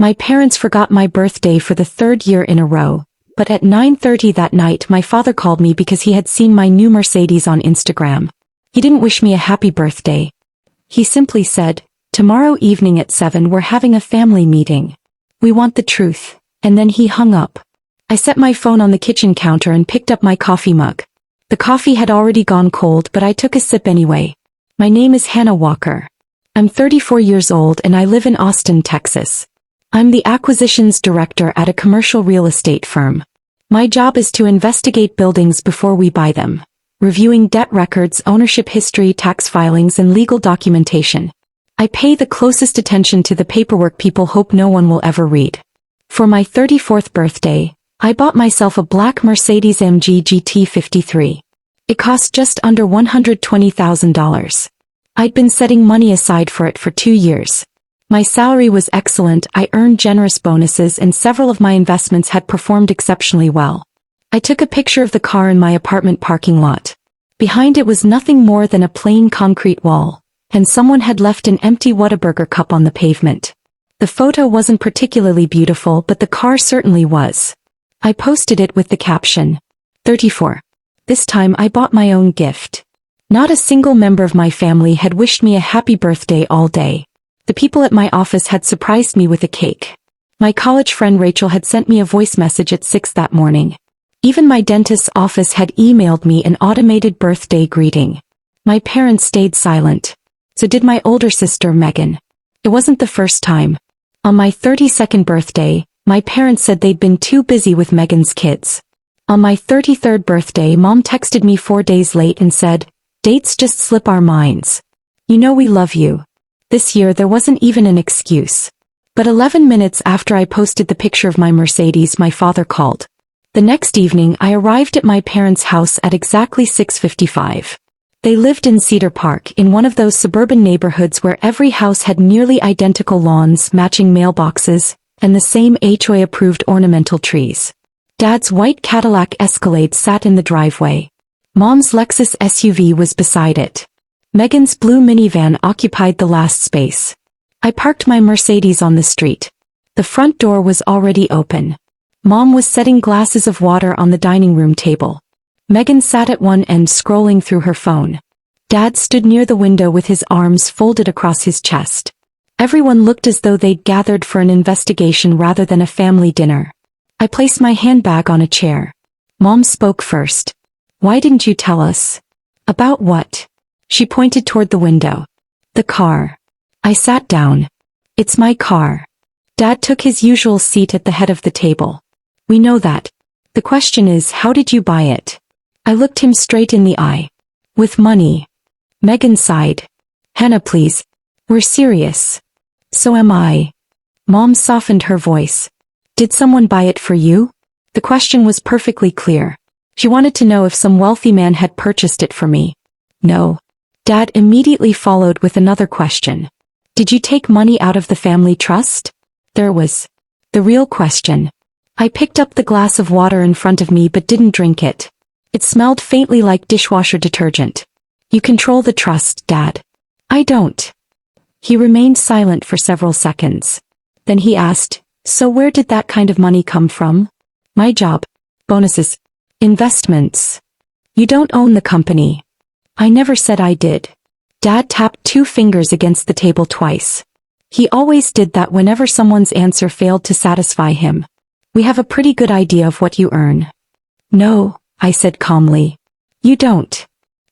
My parents forgot my birthday for the third year in a row, but at 9:30 that night my father called me because he had seen my new Mercedes on Instagram. He didn't wish me a happy birthday. He simply said, "Tomorrow evening at 7 we're having a family meeting. We want the truth," and then he hung up. I set my phone on the kitchen counter and picked up my coffee mug. The coffee had already gone cold, but I took a sip anyway. My name is Hannah Walker. I'm 34 years old and I live in Austin, Texas. I'm the acquisitions director at a commercial real estate firm. My job is to investigate buildings before we buy them, reviewing debt records, ownership history, tax filings, and legal documentation. I pay the closest attention to the paperwork people hope no one will ever read. For my 34th birthday, I bought myself a black Mercedes-AMG GT53. It cost just under $120,000. I'd been setting money aside for it for 2 years. My salary was excellent, I earned generous bonuses, and several of my investments had performed exceptionally well. I took a picture of the car in my apartment parking lot. Behind it was nothing more than a plain concrete wall, and someone had left an empty Whataburger cup on the pavement. The photo wasn't particularly beautiful, but the car certainly was. I posted it with the caption, 34. This time I bought my own gift. Not a single member of my family had wished me a happy birthday all day. The people at my office had surprised me with a cake. My college friend Rachel had sent me a voice message at 6 that morning. Even my dentist's office had emailed me an automated birthday greeting. My parents stayed silent. So did my older sister Megan. It wasn't the first time. On my 32nd birthday, my parents said they'd been too busy with Megan's kids. On my 33rd birthday, Mom texted me 4 days late and said, "Dates just slip our minds. You know we love you." This year there wasn't even an excuse. But 11 minutes after I posted the picture of my Mercedes, my father called. The next evening I arrived at my parents' house at exactly 6:55. They lived in Cedar Park, in one of those suburban neighborhoods where every house had nearly identical lawns, matching mailboxes, and the same HOA-approved ornamental trees. Dad's white Cadillac Escalade sat in the driveway. Mom's Lexus SUV was beside it. Megan's blue minivan occupied the last space. I parked my Mercedes on the street. The front door was already open. Mom was setting glasses of water on the dining room table. Megan sat at one end scrolling through her phone. Dad stood near the window with his arms folded across his chest. Everyone looked as though they'd gathered for an investigation rather than a family dinner. I placed my handbag on a chair. Mom spoke first. "Why didn't you tell us?" "About what?" She pointed toward the window. "The car." I sat down. "It's my car." Dad took his usual seat at the head of the table. "We know that. The question is, how did you buy it?" I looked him straight in the eye. "With money." Megan sighed. "Hannah, please. We're serious." "So am I." Mom softened her voice. "Did someone buy it for you?" The question was perfectly clear. She wanted to know if some wealthy man had purchased it for me. "No." Dad immediately followed with another question. "Did you take money out of the family trust?" There was the real question. I picked up the glass of water in front of me but didn't drink it. It smelled faintly like dishwasher detergent. "You control the trust, Dad." "I don't." He remained silent for several seconds. Then he asked, "So where did that kind of money come from?" "My job. Bonuses. Investments." "You don't own the company." "I never said I did." Dad tapped 2 fingers against the table twice. He always did that whenever someone's answer failed to satisfy him. "We have a pretty good idea of what you earn." "No," I said calmly. "You don't."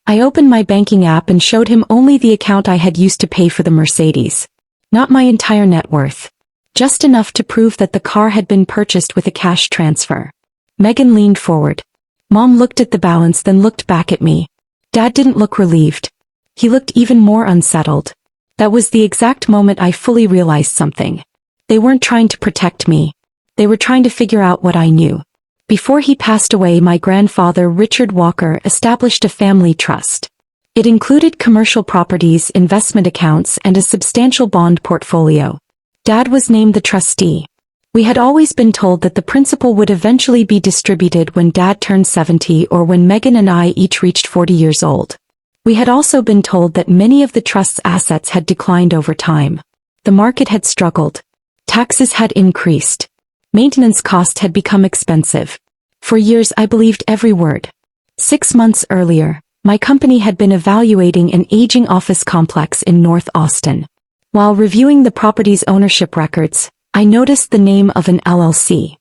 I opened my banking app and showed him only the account I had used to pay for the Mercedes. Not my entire net worth. Just enough to prove that the car had been purchased with a cash transfer. Megan leaned forward. Mom looked at the balance, then looked back at me. Dad didn't look relieved. He looked even more unsettled. That was the exact moment I fully realized something. They weren't trying to protect me. They were trying to figure out what I knew. Before he passed away, my grandfather, Richard Walker, established a family trust. It included commercial properties, investment accounts, and a substantial bond portfolio. Dad was named the trustee. We had always been told that the principal would eventually be distributed when Dad turned 70 or when Megan and I each reached 40 years old. We had also been told that many of the trust's assets had declined over time. The market had struggled. Taxes had increased. Maintenance costs had become expensive. For years I believed every word. 6 months earlier, my company had been evaluating an aging office complex in North Austin. While reviewing the property's ownership records, I noticed the name of an LLC.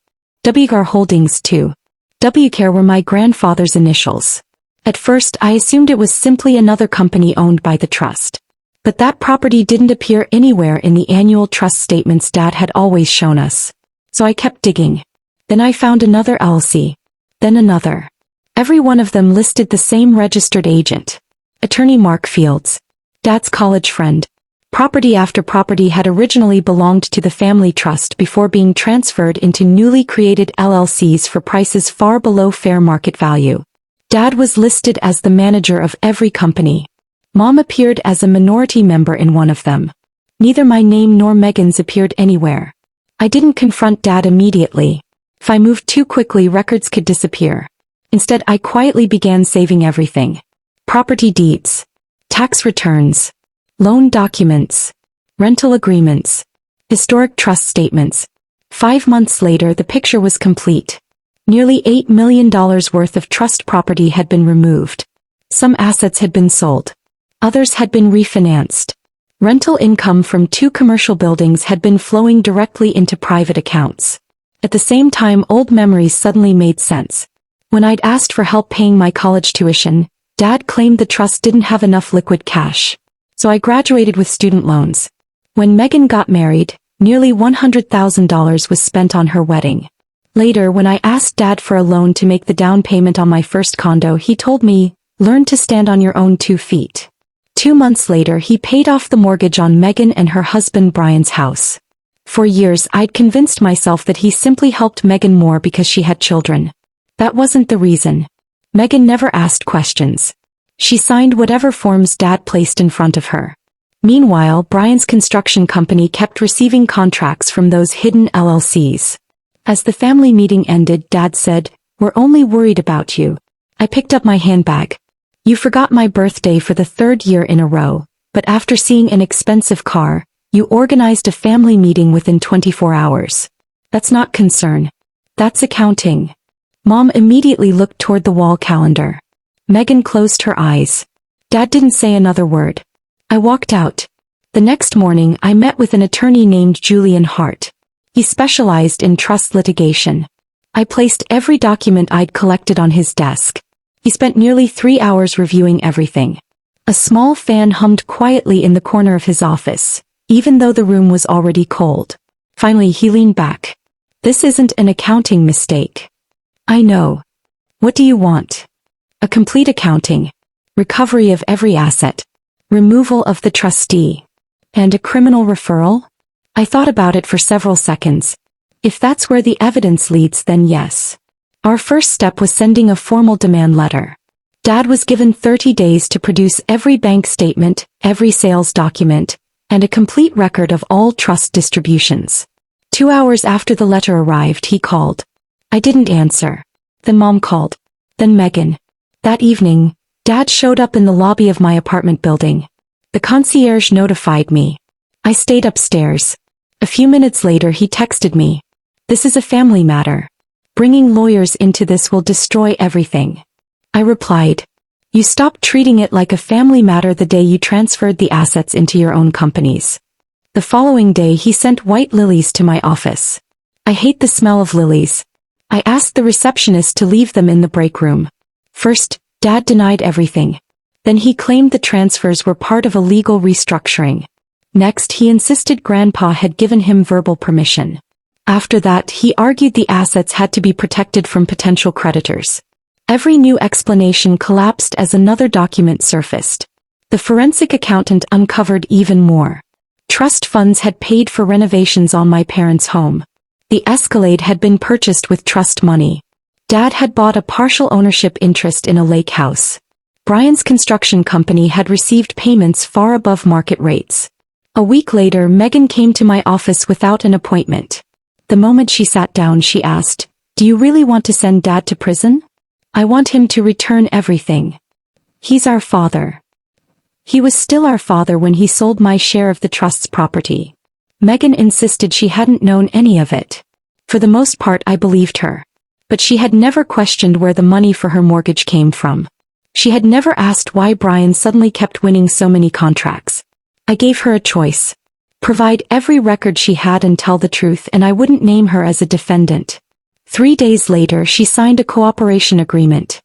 WCARE Holdings 2. WCARE were my grandfather's initials. At first I assumed it was simply another company owned by the trust. But that property didn't appear anywhere in the annual trust statements Dad had always shown us. So I kept digging. Then I found another LLC. Then another. Every one of them listed the same registered agent. Attorney Mark Fields. Dad's college friend. Property after property had originally belonged to the family trust before being transferred into newly created LLCs for prices far below fair market value. Dad was listed as the manager of every company. Mom appeared as a minority member in one of them. Neither my name nor Megan's appeared anywhere. I didn't confront Dad immediately. If I moved too quickly, records could disappear. Instead, I quietly began saving everything. Property deeds, tax returns, loan documents, rental agreements, historic trust statements. 5 months later, the picture was complete. Nearly $8 million worth of trust property had been removed. Some assets had been sold. Others had been refinanced. Rental income from 2 commercial buildings had been flowing directly into private accounts. At the same time, old memories suddenly made sense. When I'd asked for help paying my college tuition, Dad claimed the trust didn't have enough liquid cash. So I graduated with student loans. When Megan got married, nearly $100,000 was spent on her wedding. Later, when I asked Dad for a loan to make the down payment on my first condo, he told me, "Learn to stand on your own 2 feet." 2 months later, he paid off the mortgage on Megan and her husband Brian's house. For years, I'd convinced myself that he simply helped Megan more because she had children. That wasn't the reason. Megan never asked questions. She signed whatever forms Dad placed in front of her. Meanwhile, Brian's construction company kept receiving contracts from those hidden LLCs. As the family meeting ended, Dad said, "We're only worried about you." I picked up my handbag. "You forgot my birthday for the 3rd year in a row, but after seeing an expensive car, you organized a family meeting within 24 hours. That's not concern. That's accounting." Mom immediately looked toward the wall calendar. Megan closed her eyes. Dad didn't say another word. I walked out. The next morning, I met with an attorney named Julian Hart. He specialized in trust litigation. I placed every document I'd collected on his desk. He spent nearly 3 hours reviewing everything. A small fan hummed quietly in the corner of his office, even though the room was already cold. Finally, he leaned back. "This isn't an accounting mistake." "I know. What do you want?" "A complete accounting. Recovery of every asset. Removal of the trustee. And a criminal referral?" I thought about it for several seconds. If that's where the evidence leads, then yes. Our first step was sending a formal demand letter. Dad was given 30 days to produce every bank statement, every sales document, and a complete record of all trust distributions. 2 hours after the letter arrived, he called. I didn't answer. Then Mom called. Then Megan. That evening, Dad showed up in the lobby of my apartment building. The concierge notified me. I stayed upstairs. A few minutes later, he texted me. "This is a family matter. Bringing lawyers into this will destroy everything." I replied, "You stopped treating it like a family matter the day you transferred the assets into your own companies." The following day, he sent white lilies to my office. I hate the smell of lilies. I asked the receptionist to leave them in the break room. First, Dad denied everything. Then he claimed the transfers were part of a legal restructuring. Next, he insisted Grandpa had given him verbal permission. After that, he argued the assets had to be protected from potential creditors. Every new explanation collapsed as another document surfaced. The forensic accountant uncovered even more. Trust funds had paid for renovations on my parents' home. The Escalade had been purchased with trust money. Dad had bought a partial ownership interest in a lake house. Brian's construction company had received payments far above market rates. A week later, Megan came to my office without an appointment. The moment she sat down, she asked, "Do you really want to send Dad to prison?" "I want him to return everything. He's our father." He was still our father when he sold my share of the trust's property. Megan insisted she hadn't known any of it. For the most part, I believed her. But she had never questioned where the money for her mortgage came from. She had never asked why Brian suddenly kept winning so many contracts. I gave her a choice. Provide every record she had and tell the truth, and I wouldn't name her as a defendant. 3 days later, she signed a cooperation agreement.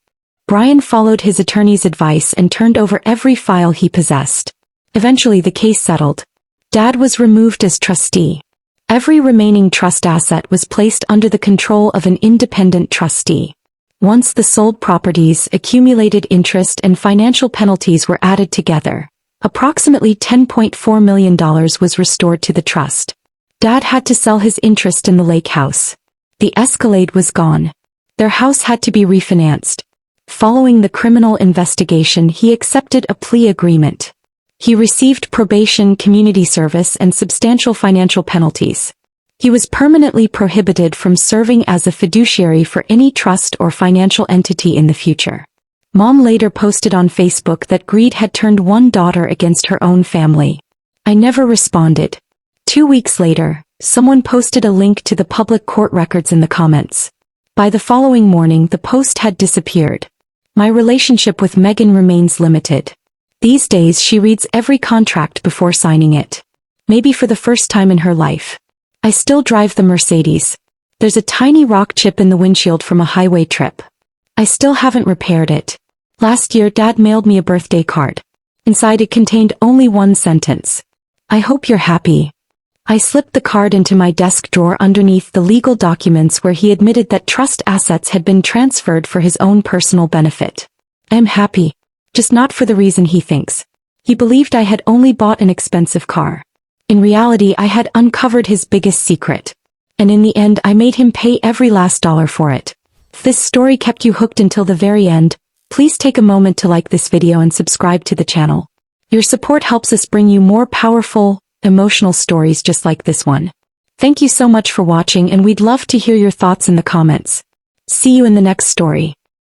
Brian followed his attorney's advice and turned over every file he possessed. Eventually the case settled. Dad was removed as trustee. Every remaining trust asset was placed under the control of an independent trustee. Once the sold properties, accumulated interest and financial penalties were added together, approximately $10.4 million was restored to the trust. Dad had to sell his interest in the lake house. The Escalade was gone. Their house had to be refinanced. Following the criminal investigation, he accepted a plea agreement. He received probation, community service, and substantial financial penalties. He was permanently prohibited from serving as a fiduciary for any trust or financial entity in the future. Mom later posted on Facebook that greed had turned one daughter against her own family. I never responded. 2 weeks later, someone posted a link to the public court records in the comments. By the following morning, the post had disappeared. My relationship with Megan remains limited. These days she reads every contract before signing it. Maybe for the first time in her life. I still drive the Mercedes. There's a tiny rock chip in the windshield from a highway trip. I still haven't repaired it. Last year Dad mailed me a birthday card. Inside it contained only one sentence. I hope you're happy. I slipped the card into my desk drawer underneath the legal documents where he admitted that trust assets had been transferred for his own personal benefit. I am happy. Just not for the reason he thinks. He believed I had only bought an expensive car. In reality, I had uncovered his biggest secret. And in the end, I made him pay every last dollar for it. If this story kept you hooked until the very end, please take a moment to like this video and subscribe to the channel. Your support helps us bring you more powerful, emotional stories just like this one. Thank you so much for watching, and we'd love to hear your thoughts in the comments. See you in the next story.